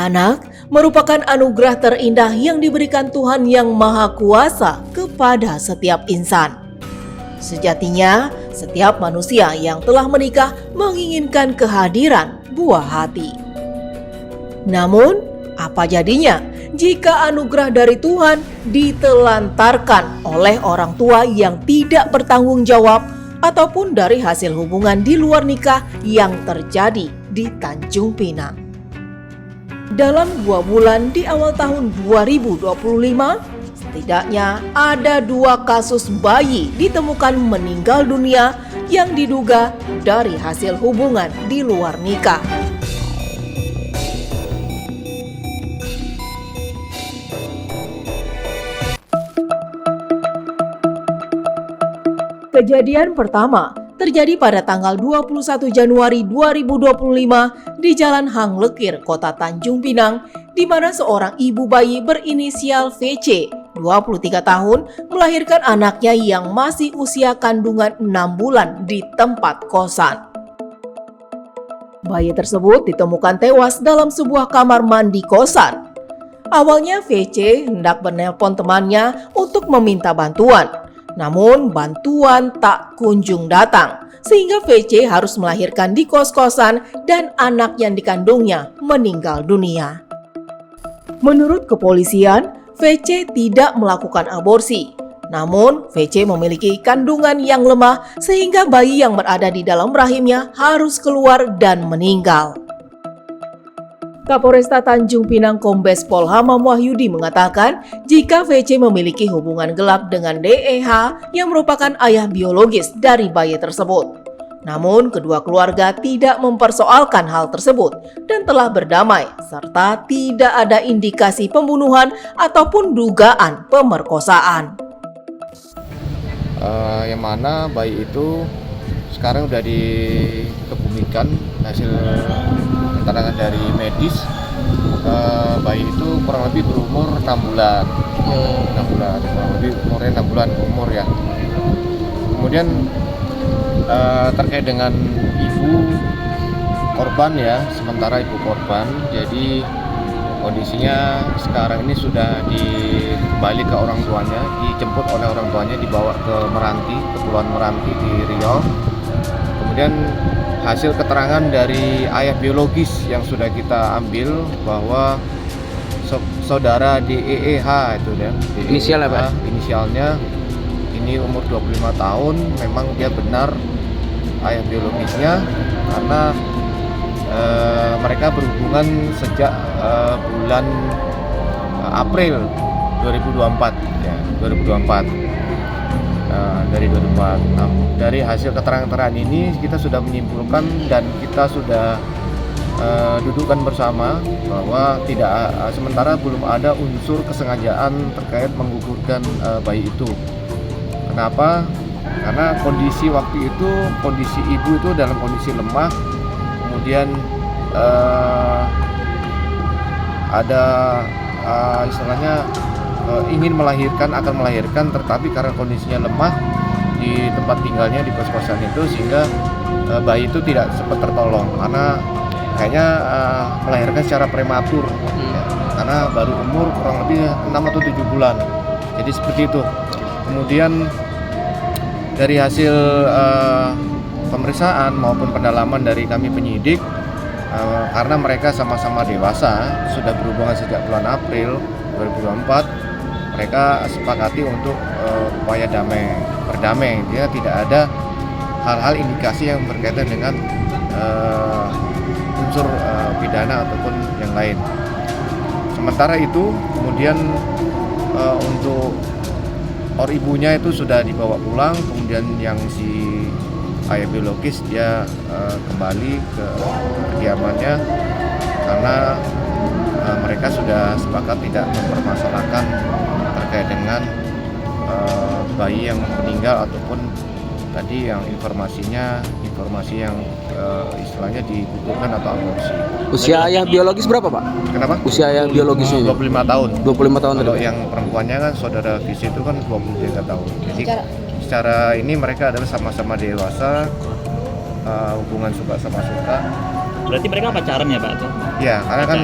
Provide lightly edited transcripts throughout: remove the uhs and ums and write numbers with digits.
Anak merupakan anugerah terindah yang diberikan Tuhan Yang Maha Kuasa kepada setiap insan. Sejatinya, setiap manusia yang telah menikah menginginkan kehadiran buah hati. Namun, apa jadinya jika anugerah dari Tuhan ditelantarkan oleh orang tua yang tidak bertanggung jawab ataupun dari hasil hubungan di luar nikah yang terjadi di Tanjung Pinang? Dalam 2 bulan di awal tahun 2025, setidaknya ada 2 kasus bayi ditemukan meninggal dunia yang diduga dari hasil hubungan di luar nikah. Kejadian pertama terjadi pada tanggal 21 Januari 2025 di Jalan Hang Lekir, Kota Tanjung Pinang, di mana seorang ibu bayi berinisial VC, 23 tahun, melahirkan anaknya yang masih usia kandungan 6 bulan di tempat kosan. Bayi tersebut ditemukan tewas dalam sebuah kamar mandi kosan. Awalnya VC hendak menelpon temannya untuk meminta bantuan. Namun bantuan tak kunjung datang, sehingga VC harus melahirkan di kos-kosan dan anak yang dikandungnya meninggal dunia. Menurut kepolisian, VC tidak melakukan aborsi. Namun, VC memiliki kandungan yang lemah sehingga bayi yang berada di dalam rahimnya harus keluar dan meninggal. Kapolresta Tanjung Pinang Kombes Pol Hamam Wahyudi mengatakan jika VC memiliki hubungan gelap dengan DEH yang merupakan ayah biologis dari bayi tersebut. Namun kedua keluarga tidak mempersoalkan hal tersebut dan telah berdamai serta tidak ada indikasi pembunuhan ataupun dugaan pemerkosaan. Yang mana bayi itu sekarang sudah dikebumikan hasil keterangan dari medis. Bayi itu kurang lebih berumur 6 bulan. 6 bulan, kurang lebih umurnya 6 bulan umur ya. Kemudian terkait dengan ibu korban ya, sementara ibu korban, jadi kondisinya sekarang ini sudah kembali ke orang tuanya, dijemput oleh orang tuanya, dibawa ke Meranti, Kepulauan Meranti di Riau. Kemudian hasil keterangan dari ayah biologis yang sudah kita ambil bahwa saudara DEH itu ya, inisial apa? Inisialnya ini umur 25 tahun, memang dia benar ayah biologisnya karena mereka berhubungan sejak bulan April 2024 ya, 2024. Dari 2004. Nah, dari hasil keterangan ini kita sudah menyimpulkan dan kita sudah dudukkan bersama bahwa sementara belum ada unsur kesengajaan terkait menggugurkan bayi itu. Kenapa? Karena kondisi waktu itu, kondisi ibu itu dalam kondisi lemah, kemudian ada istilahnya ingin akan melahirkan, tetapi karena kondisinya lemah di tempat tinggalnya di kos-kosan itu, sehingga bayi itu tidak sempat tertolong karena kayaknya melahirkan secara prematur ya, karena baru umur kurang lebih 6 atau 7 bulan. Jadi seperti itu. Kemudian dari hasil pemeriksaan maupun pendalaman dari kami penyidik, karena mereka sama-sama dewasa, sudah berhubungan sejak bulan April 2024, mereka sepakati untuk upaya berdamai. Dia tidak ada hal-hal indikasi yang berkaitan dengan unsur pidana ataupun yang lain. Sementara itu, kemudian untuk ibunya itu sudah dibawa pulang, kemudian yang si ayah biologis dia kembali ke kediamannya karena mereka sudah sepakat tidak mempermasalahkan terkait dengan bayi yang meninggal ataupun tadi yang informasi yang istilahnya digugurkan atau aborsi. Usia ayah biologis berapa, Pak? Kenapa? Usia ayah biologisnya 25 tahun. 25 tahun. Kalau yang perempuannya kan saudara Visi itu kan 23 tahun. Jadi secara ini mereka adalah sama-sama dewasa, hubungan suka sama suka. Berarti mereka pacaran ya, Pak? Ya, karena kan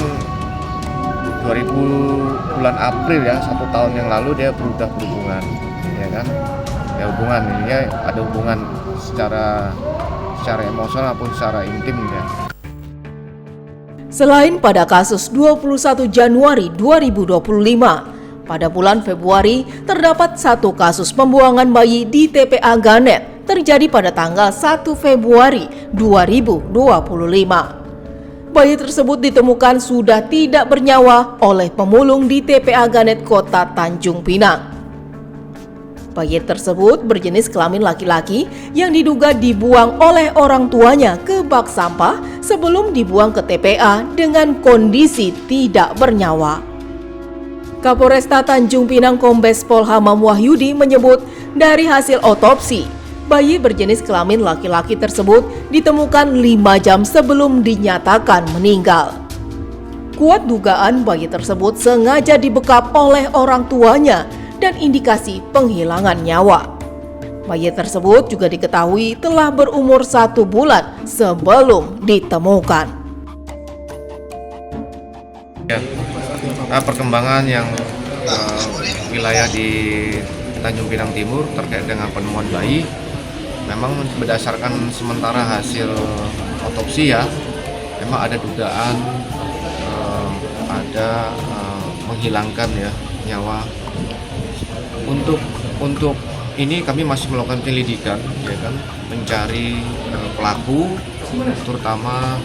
bulan April ya, 1 tahun yang lalu dia udah berhubungan, ya kan? Ya hubungan ini ya, ada hubungan secara emosional maupun secara intim ya. Selain pada kasus 21 Januari 2025, pada bulan Februari terdapat 1 kasus pembuangan bayi di TPA Ganet terjadi pada tanggal 1 Februari 2025. Bayi tersebut ditemukan sudah tidak bernyawa oleh pemulung di TPA Ganet Kota Tanjung Pinang. Bayi tersebut berjenis kelamin laki-laki yang diduga dibuang oleh orang tuanya ke bak sampah sebelum dibuang ke TPA dengan kondisi tidak bernyawa. Kapolresta Tanjung Pinang Kombes Pol Hamam Wahyudi menyebut dari hasil otopsi, bayi berjenis kelamin laki-laki tersebut ditemukan 5 jam sebelum dinyatakan meninggal. Kuat dugaan bayi tersebut sengaja dibekap oleh orang tuanya dan indikasi penghilangan nyawa. Bayi tersebut juga diketahui telah berumur 1 bulan sebelum ditemukan. Ya, perkembangan yang wilayah di Tanjung Pinang Timur terkait dengan penemuan bayi, memang berdasarkan sementara hasil otopsi ya, memang ada dugaan ada menghilangkan ya nyawa. Untuk ini kami masih melakukan penyelidikan, ya kan, mencari pelaku, terutama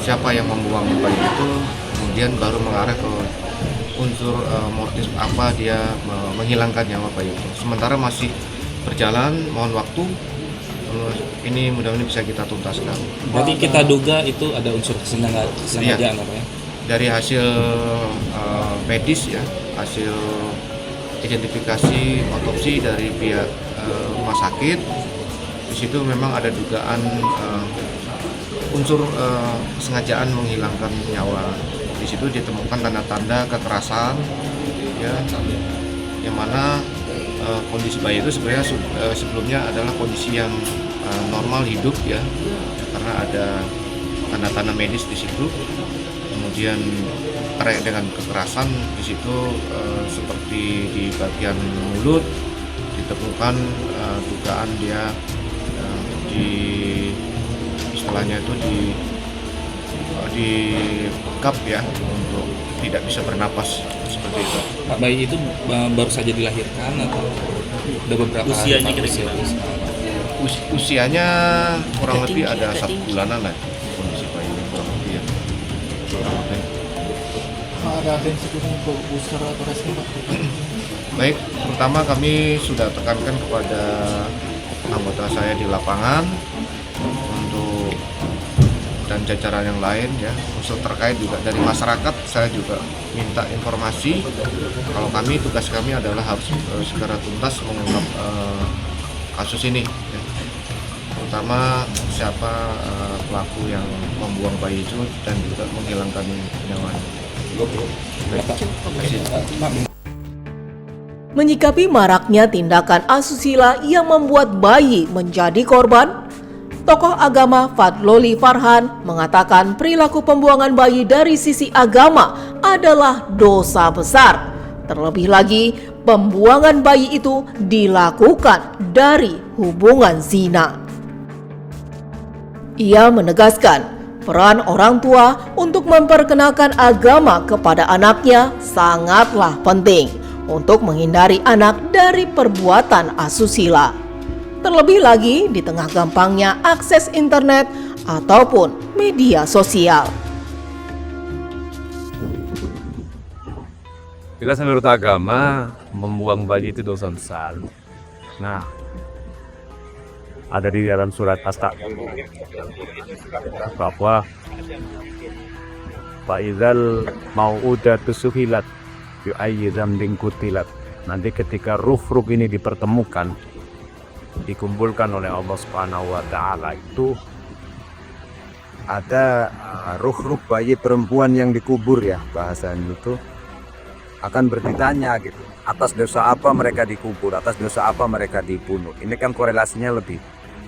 siapa yang membuang bayi itu, kemudian baru mengarah ke unsur motif apa dia menghilangkan nyawa bayi itu. Sementara masih berjalan, mohon waktu. Ini mudah-mudahan bisa kita tuntaskan. Berarti kita duga itu ada unsur kesengajaan apa ya? Dari hasil medis ya, hasil identifikasi otopsi dari pihak rumah sakit, di situ memang ada dugaan unsur kesengajaan menghilangkan nyawa. Di situ ditemukan tanda-tanda kekerasan, ya, yang mana kondisi bayi itu sebenarnya sebelumnya adalah kondisi yang normal hidup ya, karena ada tanda-tanda medis di situ. Kemudian terkait dengan kekerasan di situ seperti di bagian mulut ditemukan dugaan dia di istilahnya itu dibekap ya untuk tidak bisa bernapas seperti itu. Pak, bayi itu baru saja dilahirkan atau udah beberapa hari? Usianya kurang lebih ada 1 bulanan lah kondisi bayi ini kurang lebih ya. Ada atensi untuk booster atau rescue, Pak? Baik, pertama kami sudah tekankan kepada anggota saya di lapangan untuk dan jajaran yang lain ya, unsur terkait juga dari masyarakat. Saya juga minta informasi kalau tugas kami adalah harus segera tuntas mengungkap kasus ini ya. Terutama siapa pelaku yang membuang bayi itu dan juga menghilangkan nyawanya. Menyikapi maraknya tindakan asusila yang membuat bayi menjadi korban, tokoh agama Fadloli Farhan mengatakan perilaku pembuangan bayi dari sisi agama adalah dosa besar. Terlebih lagi, pembuangan bayi itu dilakukan dari hubungan zina. Ia menegaskan peran orang tua untuk memperkenalkan agama kepada anaknya sangatlah penting untuk menghindari anak dari perbuatan asusila. Terlebih lagi di tengah gampangnya akses internet ataupun media sosial. Jelas menurut agama, membuang bayi itu dosa besar. Nah, ada di dalam surat As-Ta'min bahwa Fa'izal mau'udatu suhilat yu'ayyi dzambin kutilat. Nanti ketika ruh-ruh ini dipertemukan, dikumpulkan oleh Allah Subhanahu wa taala, itu ada ruh-ruh bayi perempuan yang dikubur ya, bahasanya itu akan bertanya gitu, atas dosa apa mereka dikubur, atas dosa apa mereka dibunuh. Ini kan korelasinya lebih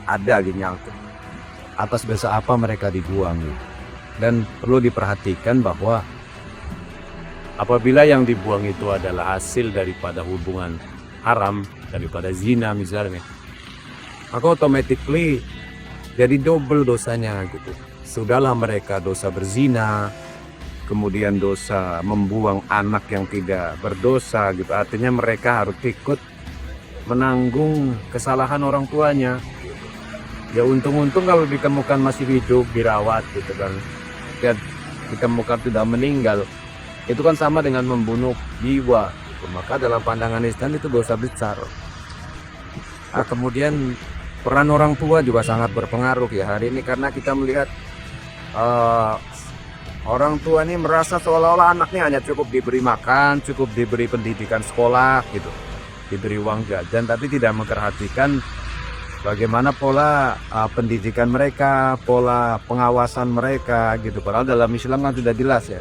ada gitu, nyangkut atas dosa apa mereka dibuang gitu. Dan perlu diperhatikan bahwa Apabila yang dibuang itu adalah hasil daripada hubungan haram, daripada zina misalnya, maka automatically jadi double dosanya gitu. Sudahlah mereka dosa berzina, kemudian dosa membuang anak yang tidak berdosa gitu. Artinya mereka harus ikut menanggung kesalahan orang tuanya. Ya untung-untung kalau ditemukan masih hidup, dirawat gitu kan. Ya ditemukan sudah meninggal, itu kan sama dengan membunuh jiwa. Maka dalam pandangan Islam itu dosa besar. Nah, kemudian peran orang tua juga sangat berpengaruh ya hari ini, karena kita melihat orang tua ini merasa seolah-olah anaknya hanya cukup diberi makan, cukup diberi pendidikan sekolah gitu, diberi uang jajan, tapi tidak memperhatikan bagaimana pola pendidikan mereka, pola pengawasan mereka gitu. Padahal dalam Islam kan sudah jelas ya,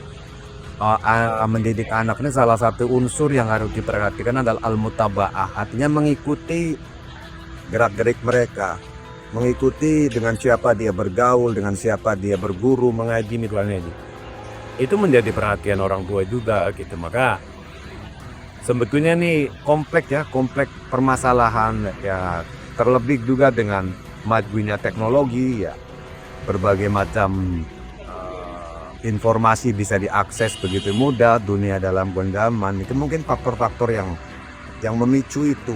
mendidik anak ini salah satu unsur yang harus diperhatikan adalah al-mutaba'ah, artinya mengikuti gerak-gerik mereka, mengikuti dengan siapa dia bergaul, dengan siapa dia berguru, mengaji misalnya. Itu menjadi perhatian orang tua juga gitu. Maka sebetulnya nih kompleks ya, kompleks permasalahan ya, terlebih juga dengan majunya teknologi ya, berbagai macam informasi bisa diakses begitu mudah, dunia dalam genggaman. Itu mungkin faktor-faktor yang memicu itu.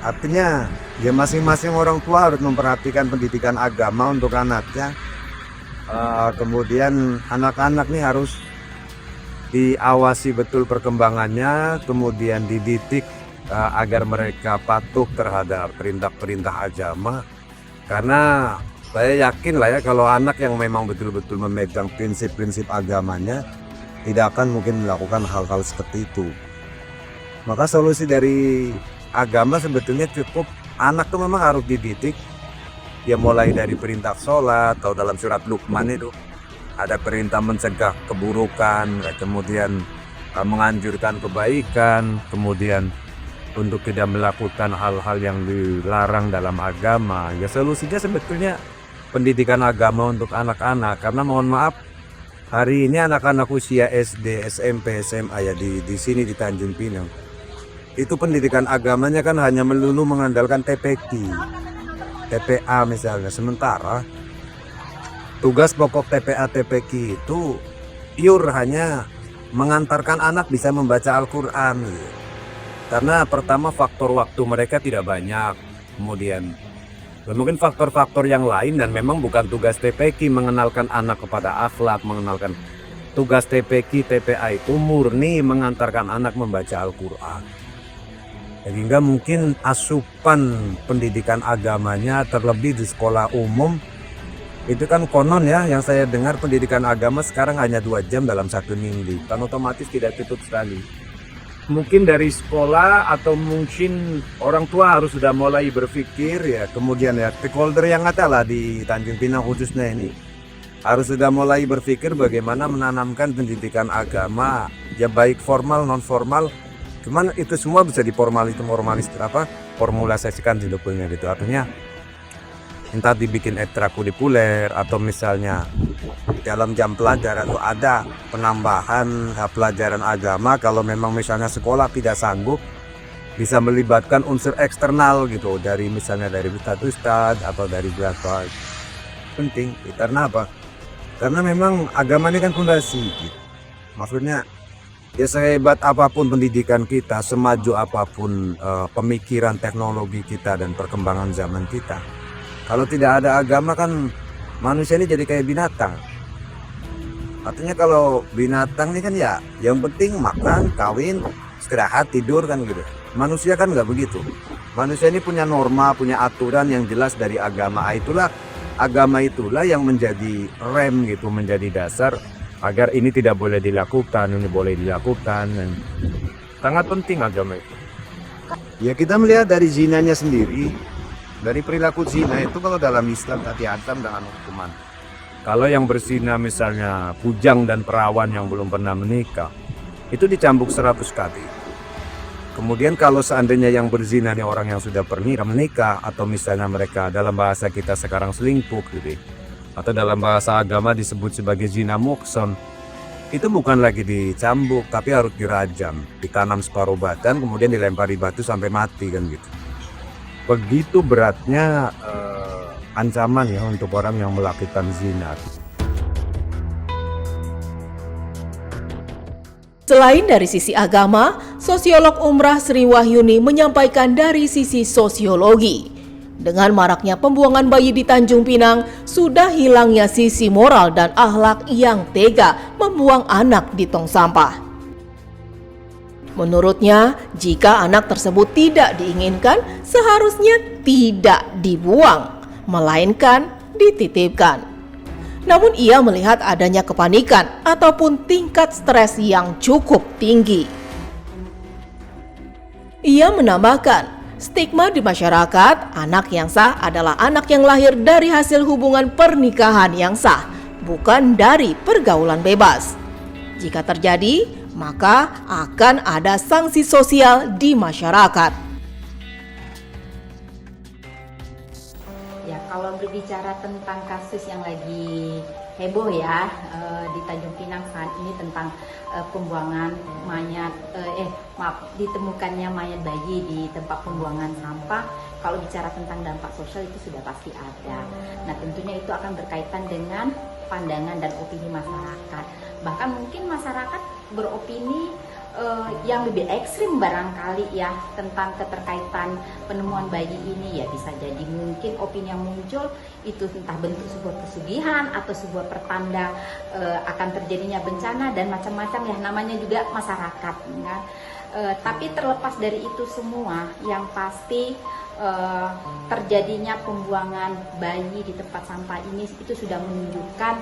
Artinya ya masing-masing orang tua harus memperhatikan pendidikan agama untuk anaknya. Kemudian anak-anak nih harus diawasi betul perkembangannya, kemudian dididik agar mereka patuh terhadap perintah-perintah agama. Karena saya yakin lah ya, kalau anak yang memang betul-betul memegang prinsip-prinsip agamanya, tidak akan mungkin melakukan hal-hal seperti itu. Maka solusi dari agama sebetulnya cukup, anak tuh memang harus dididik ya, mulai dari perintah sholat, atau dalam surat Luqman itu ada perintah mencegah keburukan, kemudian menganjurkan kebaikan, kemudian untuk tidak melakukan hal-hal yang dilarang dalam agama. Ya solusinya sebetulnya pendidikan agama untuk anak-anak. Karena mohon maaf, hari ini anak-anak usia SD, SMP, SMA ya di sini di Tanjung Pinang, itu pendidikan agamanya kan hanya melulu mengandalkan TPQ, TPA misalnya. Sementara tugas pokok TPA TPQ itu pure hanya mengantarkan anak bisa membaca Al-Quran. Karena pertama faktor waktu mereka tidak banyak, kemudian mungkin faktor-faktor yang lain, dan memang bukan tugas TPQ mengenalkan anak kepada akhlak, mengenalkan. Tugas TPQ TPA itu murni mengantarkan anak membaca Al-Quran. Sehingga mungkin asupan pendidikan agamanya, terlebih di sekolah umum, itu kan konon ya, yang saya dengar pendidikan agama sekarang hanya 2 jam dalam 1 minggu, kan otomatis tidak tutup sekali. Mungkin dari sekolah atau mungkin orang tua harus sudah mulai berpikir ya, kemudian ya stakeholder yang ada lah di Tanjung Pinang khususnya ini harus sudah mulai berpikir bagaimana menanamkan pendidikan agama ya, baik formal non formal. Cuman itu semua bisa formulasikan di dokumennya gitu. Artinya entah dibikin ekstrakurikuler atau misalnya dalam jam pelajaran itu ada penambahan pelajaran agama. Kalau memang misalnya sekolah tidak sanggup, bisa melibatkan unsur eksternal gitu, dari misalnya dari ustadz atau dari berapa. Penting karena apa? Karena memang agama ini kan fondasi gitu. Maksudnya ya sehebat apapun pendidikan kita, semaju apapun pemikiran teknologi kita dan perkembangan zaman kita, kalau tidak ada agama kan manusia ini jadi kayak binatang. Artinya kalau binatang ini kan ya yang penting makan, kawin, istirahat, tidur kan gitu. Manusia kan nggak begitu. Manusia ini punya norma, punya aturan yang jelas dari agama. Agama itulah yang menjadi rem gitu, menjadi dasar agar ini tidak boleh dilakukan, ini boleh dilakukan. Dan sangat penting agama itu. Ya kita melihat dari zinanya sendiri. Dari perilaku zina itu, kalau dalam Islam hati-hati dengan hukuman. Kalau yang berzina misalnya bujang dan perawan yang belum pernah menikah, itu dicambuk 100 kali. Kemudian kalau seandainya yang berzina ini orang yang sudah pernah menikah, atau misalnya mereka dalam bahasa kita sekarang selingkuh gitu, atau dalam bahasa agama disebut sebagai zina muhsan, itu bukan lagi dicambuk, tapi harus dirajam, ditanam separuh badan, kemudian dilempari batu sampai mati kan gitu. Begitu beratnya ancaman ya untuk orang yang melakukan zina. Selain dari sisi agama, sosiolog Umrah Sri Wahyuni menyampaikan dari sisi sosiologi. Dengan maraknya pembuangan bayi di Tanjung Pinang, sudah hilangnya sisi moral dan akhlak yang tega membuang anak di tong sampah. Menurutnya, jika anak tersebut tidak diinginkan, seharusnya tidak dibuang, melainkan dititipkan. Namun ia melihat adanya kepanikan ataupun tingkat stres yang cukup tinggi. Ia menambahkan, stigma di masyarakat, anak yang sah adalah anak yang lahir dari hasil hubungan pernikahan yang sah, bukan dari pergaulan bebas. Jika terjadi, maka akan ada sanksi sosial di masyarakat. Ya, kalau berbicara tentang kasus yang lagi heboh ya di Tanjung Pinang saat ini tentang pembuangan mayat, ditemukannya mayat bayi di tempat pembuangan sampah. Kalau bicara tentang dampak sosial itu sudah pasti ada. Nah, tentunya itu akan berkaitan dengan pandangan dan opini masyarakat. Bahkan mungkin masyarakat beropini yang lebih ekstrim barangkali ya tentang keterkaitan penemuan bayi ini. Ya bisa jadi mungkin opini yang muncul itu entah bentuk sebuah pesugihan atau sebuah pertanda akan terjadinya bencana dan macam-macam ya, namanya juga masyarakat ya. Tapi terlepas dari itu semua, yang pasti terjadinya pembuangan bayi di tempat sampah ini itu sudah menunjukkan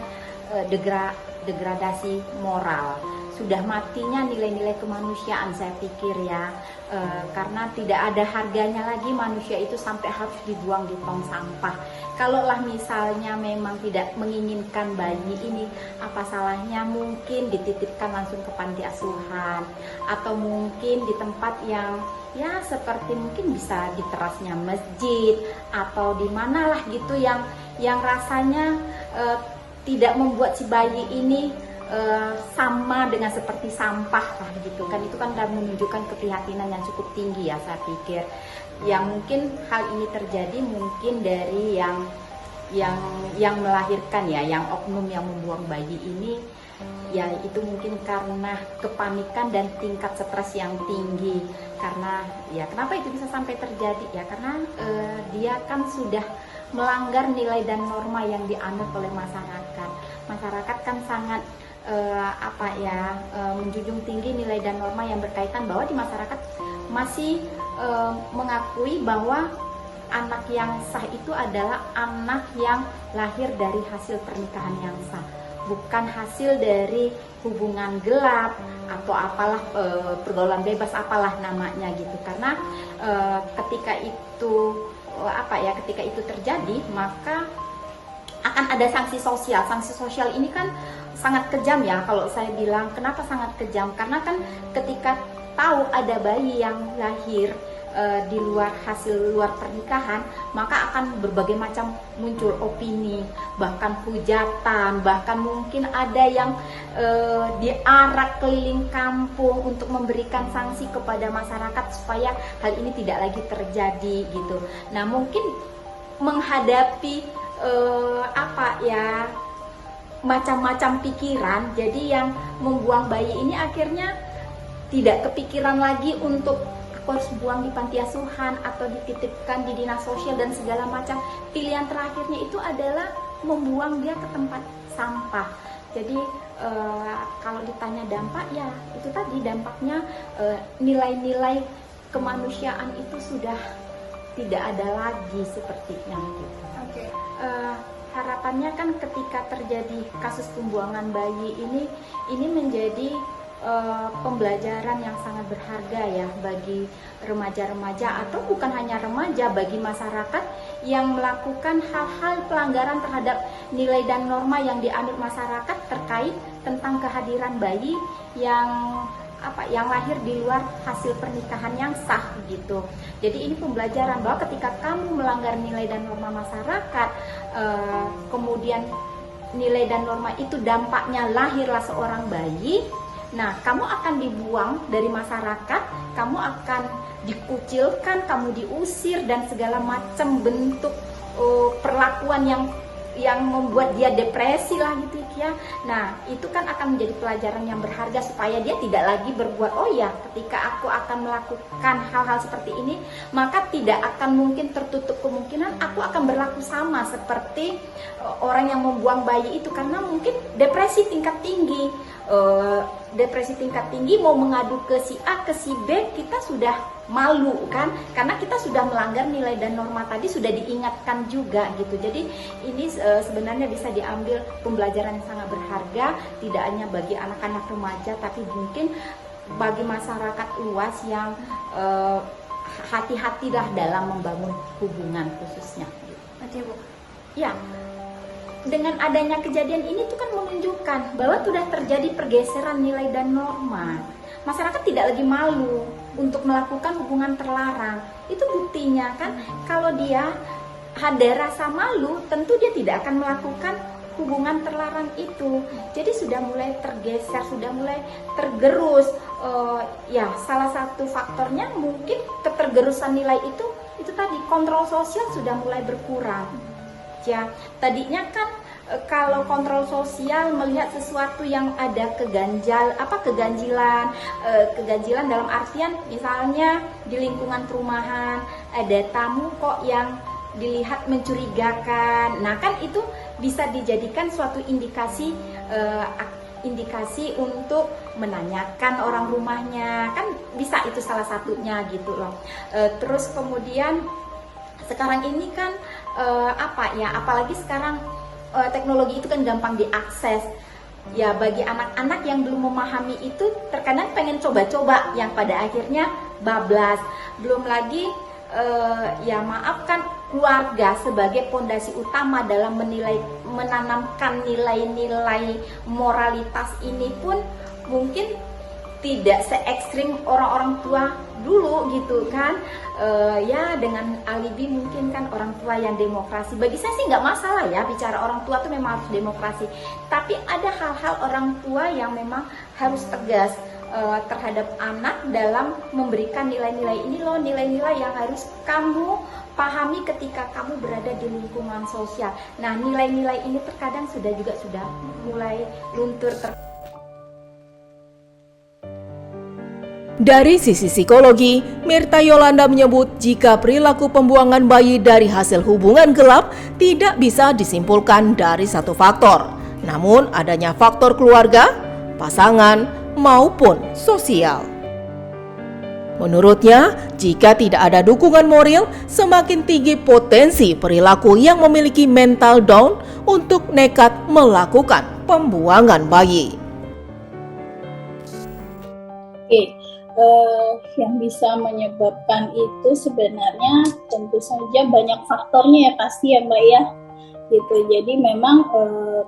degradasi moral, sudah matinya nilai-nilai kemanusiaan saya pikir ya, karena tidak ada harganya lagi manusia itu sampai harus dibuang di tong sampah. Kalaulah misalnya memang tidak menginginkan bayi ini, apa salahnya mungkin dititipkan langsung ke panti asuhan, atau mungkin di tempat yang ya seperti mungkin bisa di terasnya masjid atau di manalah gitu yang rasanya tidak membuat si bayi ini sama dengan seperti sampah lah gitu kan. Itu kan dan menunjukkan keprihatinan yang cukup tinggi ya saya pikir. Yang mungkin hal ini terjadi mungkin dari yang melahirkan ya, yang oknum yang membuang bayi ini ya, itu mungkin karena kepanikan dan tingkat stres yang tinggi. Karena ya kenapa itu bisa sampai terjadi ya, karena dia kan sudah melanggar nilai dan norma yang dianut oleh masyarakat. Masyarakat kan sangat menjunjung tinggi nilai dan norma yang berkaitan bahwa di masyarakat masih mengakui bahwa anak yang sah itu adalah anak yang lahir dari hasil pernikahan yang sah, bukan hasil dari hubungan gelap atau apalah pergaulan bebas apalah namanya gitu. Karena ketika itu terjadi, maka akan ada sanksi sosial. Sanksi sosial ini kan sangat kejam ya kalau saya bilang. Kenapa sangat kejam? Karena kan ketika tahu ada bayi yang lahir di hasil luar pernikahan, maka akan berbagai macam muncul opini, bahkan hujatan, bahkan mungkin ada yang diarak keliling kampung untuk memberikan sanksi kepada masyarakat supaya hal ini tidak lagi terjadi gitu. Nah, mungkin menghadapi macam-macam pikiran, jadi yang membuang bayi ini akhirnya tidak kepikiran lagi untuk aku harus buang di panti asuhan atau dititipkan di dinas sosial dan segala macam. Pilihan terakhirnya itu adalah membuang dia ke tempat sampah. Jadi kalau ditanya dampak, ya itu tadi dampaknya, nilai-nilai kemanusiaan itu sudah tidak ada lagi sepertinya gitu. Oke. Harapannya kan ketika terjadi kasus pembuangan bayi ini menjadi pembelajaran yang sangat berharga ya bagi remaja-remaja, atau bukan hanya remaja, bagi masyarakat yang melakukan hal-hal pelanggaran terhadap nilai dan norma yang dianut masyarakat terkait tentang kehadiran bayi yang lahir di luar hasil pernikahan yang sah gitu. Jadi ini pembelajaran bahwa ketika kamu melanggar nilai dan norma masyarakat, kemudian nilai dan norma itu dampaknya lahirlah seorang bayi, nah kamu akan dibuang dari masyarakat, kamu akan dikucilkan, kamu diusir dan segala macam bentuk perlakuan yang membuat dia depresi lah gitu ya. Nah itu kan akan menjadi pelajaran yang berharga supaya dia tidak lagi berbuat, oh ya ketika aku akan melakukan hal-hal seperti ini maka tidak akan mungkin tertutup kemungkinan aku akan berlaku sama seperti orang yang membuang bayi itu, karena mungkin depresi tingkat tinggi. Depresi tingkat tinggi mau mengadu ke si A, ke si B, kita sudah malu kan, karena kita sudah melanggar nilai dan norma tadi, sudah diingatkan juga gitu. Jadi ini sebenarnya bisa diambil pembelajaran yang sangat berharga, tidak hanya bagi anak-anak remaja tapi mungkin bagi masyarakat luas yang hati-hatilah dalam membangun hubungan khususnya gitu. Ya, dengan adanya kejadian ini tuh kan menunjukkan bahwa sudah terjadi pergeseran nilai dan norma. Masyarakat tidak lagi malu untuk melakukan hubungan terlarang. Itu buktinya kan, kalau dia ada rasa malu, tentu dia tidak akan melakukan hubungan terlarang itu. Jadi sudah mulai tergeser, sudah mulai tergerus. Ya, salah satu faktornya mungkin ketergerusan nilai itu tadi, kontrol sosial sudah mulai berkurang. Ya, tadinya kan kalau kontrol sosial melihat sesuatu yang ada keganjilan dalam artian misalnya di lingkungan perumahan ada tamu kok yang dilihat mencurigakan. Nah, kan itu bisa dijadikan suatu indikasi untuk menanyakan orang rumahnya, kan bisa, itu salah satunya gitu loh. Terus kemudian sekarang ini kan apalagi sekarang teknologi itu kan gampang diakses. Ya, bagi anak-anak yang belum memahami itu terkadang pengen coba-coba yang pada akhirnya bablas. Belum lagi keluarga sebagai pondasi utama dalam menanamkan nilai-nilai moralitas ini pun mungkin tidak se-ekstrim orang-orang tua dulu gitu kan. Ya dengan alibi mungkin kan orang tua yang demokrasi. Bagi saya sih nggak masalah ya bicara orang tua tuh memang harus demokrasi. Tapi ada hal-hal orang tua yang memang harus tegas terhadap anak dalam memberikan nilai-nilai ini loh, nilai-nilai yang harus kamu pahami ketika kamu berada di lingkungan sosial. Nah, nilai-nilai ini terkadang sudah mulai luntur. Dari sisi psikologi, Mirta Yolanda menyebut jika perilaku pembuangan bayi dari hasil hubungan gelap tidak bisa disimpulkan dari satu faktor, namun adanya faktor keluarga, pasangan, maupun sosial. Menurutnya, jika tidak ada dukungan moral, semakin tinggi potensi perilaku yang memiliki mental down untuk nekat melakukan pembuangan bayi. Yang bisa menyebabkan itu sebenarnya tentu saja banyak faktornya ya pasti ya Mbak ya gitu. Jadi memang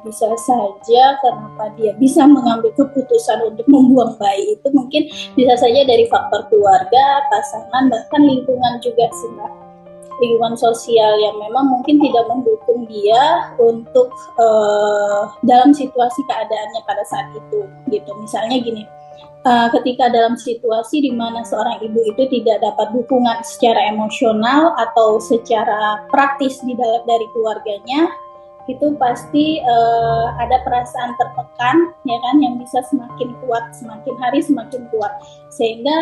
bisa saja kenapa dia bisa mengambil keputusan untuk membuang bayi itu mungkin bisa saja dari faktor keluarga, pasangan, bahkan lingkungan juga sih Mbak. Lingkungan sosial yang memang mungkin tidak mendukung dia untuk dalam situasi keadaannya pada saat itu gitu. Misalnya gini, ketika dalam situasi di mana seorang ibu itu tidak dapat dukungan secara emosional atau secara praktis dari keluarganya, itu pasti ada perasaan tertekan ya kan, yang bisa semakin kuat, semakin hari semakin kuat, sehingga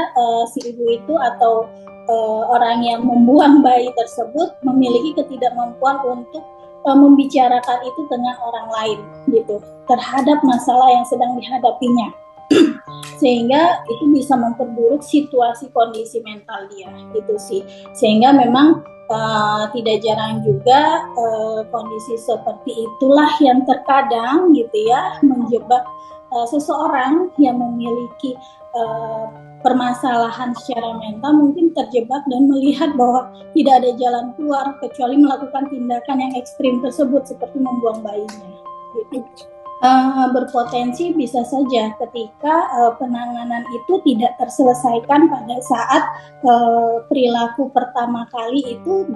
si ibu itu atau orang yang membuang bayi tersebut memiliki ketidakmampuan untuk membicarakan itu dengan orang lain gitu terhadap masalah yang sedang dihadapinya. Sehingga itu bisa memperburuk situasi kondisi mental dia gitu sih. Sehingga memang tidak jarang juga kondisi seperti itulah yang terkadang gitu ya menjebak seseorang yang memiliki permasalahan secara mental, mungkin terjebak dan melihat bahwa tidak ada jalan keluar kecuali melakukan tindakan yang ekstrim tersebut seperti membuang bayinya gitu. berpotensi bisa saja ketika penanganan itu tidak terselesaikan pada saat perilaku pertama kali itu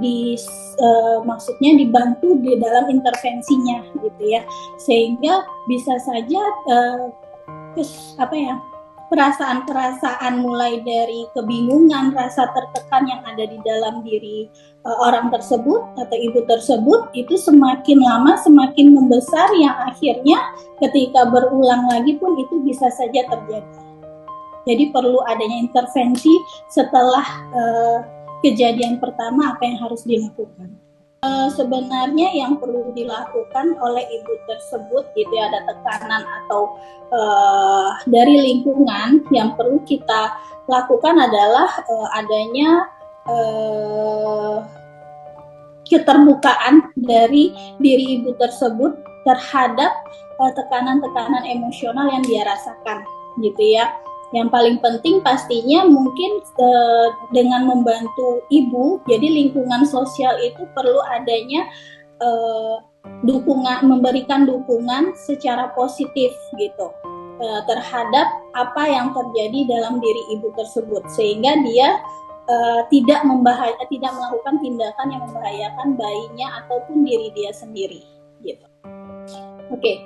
maksudnya dibantu di dalam intervensinya gitu ya, sehingga bisa saja perasaan-perasaan mulai dari kebingungan, rasa tertekan yang ada di dalam diri orang tersebut atau ibu tersebut itu semakin lama semakin membesar, yang akhirnya ketika berulang lagi pun itu bisa saja terjadi. Jadi perlu adanya intervensi setelah kejadian pertama, apa yang harus dilakukan. Sebenarnya yang perlu dilakukan oleh ibu tersebut gitu ya, ada tekanan atau dari lingkungan, yang perlu kita lakukan adalah adanya keterbukaan dari diri ibu tersebut terhadap tekanan-tekanan emosional yang dia rasakan gitu ya. Yang paling penting pastinya mungkin dengan membantu ibu, jadi lingkungan sosial itu perlu adanya memberikan dukungan secara positif gitu terhadap apa yang terjadi dalam diri ibu tersebut, sehingga dia tidak melakukan tindakan yang membahayakan bayinya ataupun diri dia sendiri gitu. Oke,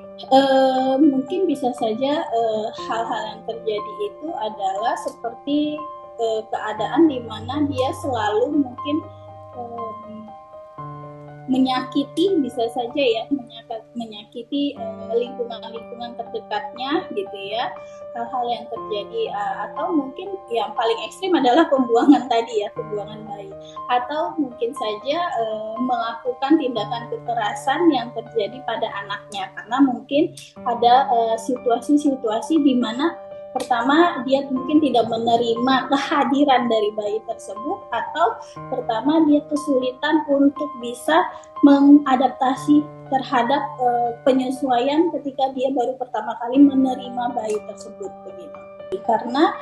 mungkin bisa saja hal-hal yang terjadi itu adalah seperti keadaan di mana dia selalu mungkin menyakiti, bisa saja ya menyakiti lingkungan terdekatnya gitu ya, hal-hal yang terjadi atau mungkin yang paling ekstrim adalah pembuangan tadi ya, pembuangan bayi, atau mungkin saja melakukan tindakan kekerasan yang terjadi pada anaknya, karena mungkin ada situasi-situasi di mana pertama dia mungkin tidak menerima kehadiran dari bayi tersebut, atau pertama dia kesulitan untuk bisa mengadaptasi terhadap penyesuaian ketika dia baru pertama kali menerima bayi tersebut begitu. Karena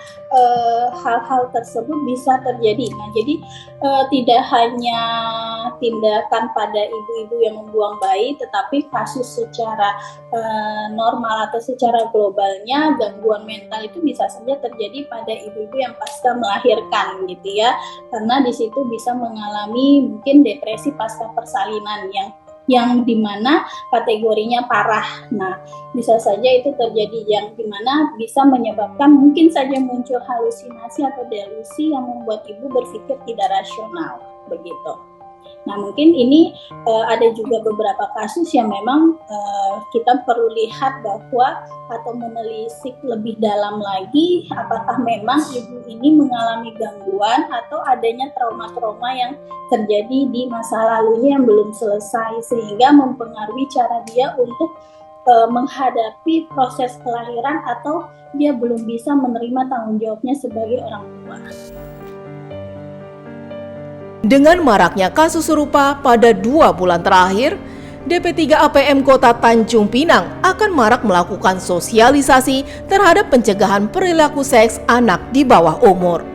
hal-hal tersebut bisa terjadi. Nah, jadi tidak hanya tindakan pada ibu-ibu yang membuang bayi, tetapi kasus secara normal atau secara globalnya gangguan mental itu bisa saja terjadi pada ibu-ibu yang pasca melahirkan gitu ya. Karena di situ bisa mengalami mungkin depresi pasca persalinan yang dimana kategorinya parah. Nah, bisa saja itu terjadi yang dimana bisa menyebabkan mungkin saja muncul halusinasi atau delusi yang membuat ibu berpikir tidak rasional begitu. Nah, mungkin ini ada juga beberapa kasus yang memang kita perlu lihat bahwa atau menelisik lebih dalam lagi apakah memang ibu ini mengalami gangguan atau adanya trauma-trauma yang terjadi di masa lalunya yang belum selesai, sehingga mempengaruhi cara dia untuk menghadapi proses kelahiran atau dia belum bisa menerima tanggung jawabnya sebagai orang tua. Dengan maraknya kasus serupa pada 2 bulan terakhir, DP3 APM Kota Tanjung Pinang akan marak melakukan sosialisasi terhadap pencegahan perilaku seks anak di bawah umur.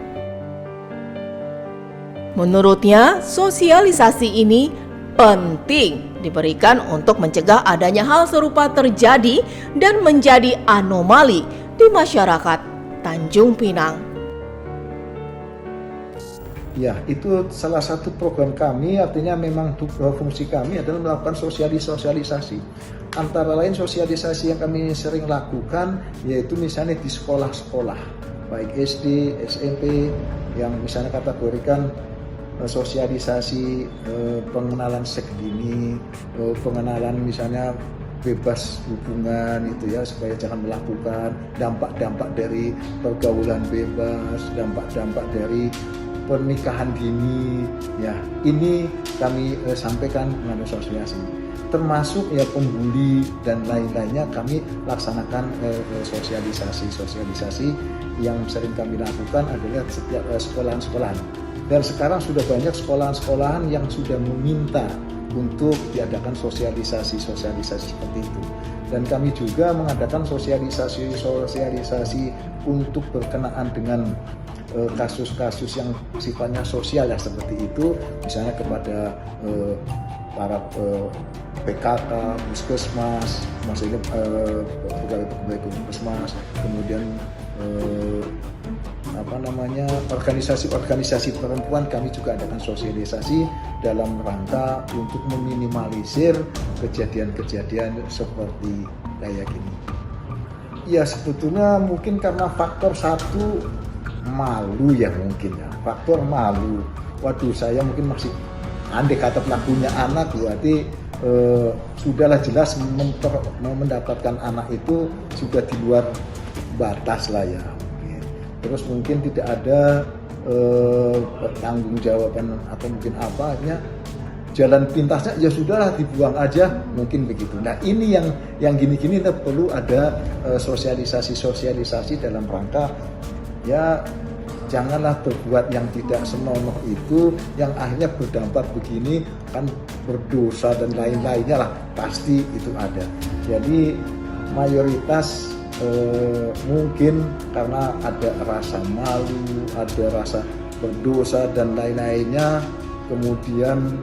Menurutnya, sosialisasi ini penting diberikan untuk mencegah adanya hal serupa terjadi dan menjadi anomali di masyarakat Tanjung Pinang. Ya, itu salah satu program kami, artinya memang fungsi kami adalah melakukan sosialisasi. Antara lain sosialisasi yang kami sering lakukan yaitu misalnya di sekolah-sekolah, baik SD, SMP, yang misalnya kategorikan sosialisasi pengenalan seks dini, pengenalan misalnya bebas hubungan itu ya, supaya jangan melakukan, dampak-dampak dari pergaulan bebas, dampak-dampak dari pernikahan dini, ya ini kami sampaikan melalui sosialisasi, termasuk ya pembuli dan lain-lainnya kami laksanakan sosialisasi yang sering kami lakukan adalah setiap sekolahan-sekolahan, dan sekarang sudah banyak sekolahan-sekolahan yang sudah meminta untuk diadakan sosialisasi seperti itu, dan kami juga mengadakan sosialisasi untuk berkenaan dengan kasus-kasus yang sifatnya sosial ya seperti itu, misalnya kepada para PKK, puskesmas, maksudnya pegawai puskesmas, kemudian organisasi-organisasi perempuan kami juga adakan sosialisasi dalam rangka untuk meminimalisir kejadian-kejadian seperti kayak gini. Ya sebetulnya mungkin karena faktor satu malu ya mungkin ya, faktor malu. Waduh saya mungkin masih andai kata pelakunya anak berarti sudahlah jelas mendapatkan anak itu sudah di luar batas lah ya. Terus mungkin tidak ada pertanggungjawaban atau mungkin apa, akhirnya jalan pintasnya ya sudahlah dibuang aja, mungkin begitu. Nah ini yang gini-gini perlu ada sosialisasi dalam rangka ya janganlah berbuat yang tidak senonoh itu yang akhirnya berdampak begini, kan berdosa dan lain-lainnya lah, pasti itu ada. Jadi mayoritas mungkin karena ada rasa malu, ada rasa berdosa dan lain-lainnya, kemudian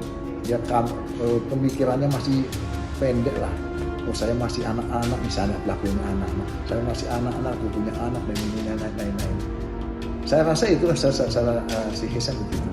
ya pemikirannya masih pendek lah. Oh saya masih anak-anak, misalnya pelakunya anak-anak, saya masih anak-anak, punya anak dan lain-lain. Saya rasa itu salah psikisnya begitu.